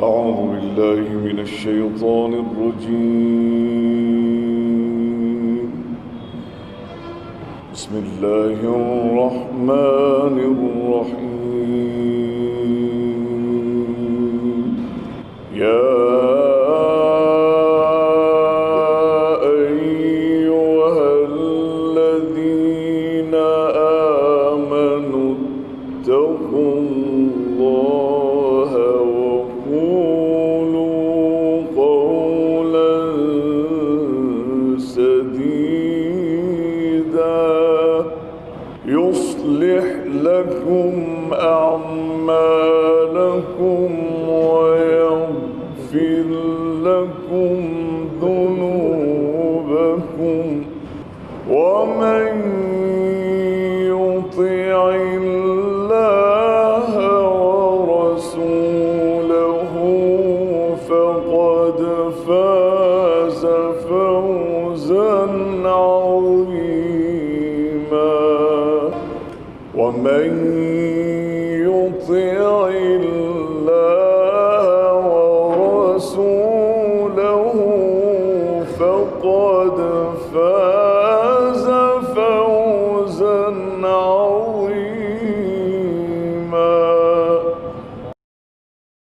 أعوذ بالله من الشيطان الرجيم. بسم الله الرحمن الرحيم. يا أيها الذين آمنوا اتقوا الله وقولوا قولا سديدا يصلح لكم أعمالكم ويغفر لكم ذنوبكم ومن يطع الله ورسوله فقد فاز فوزا عظيما. ومن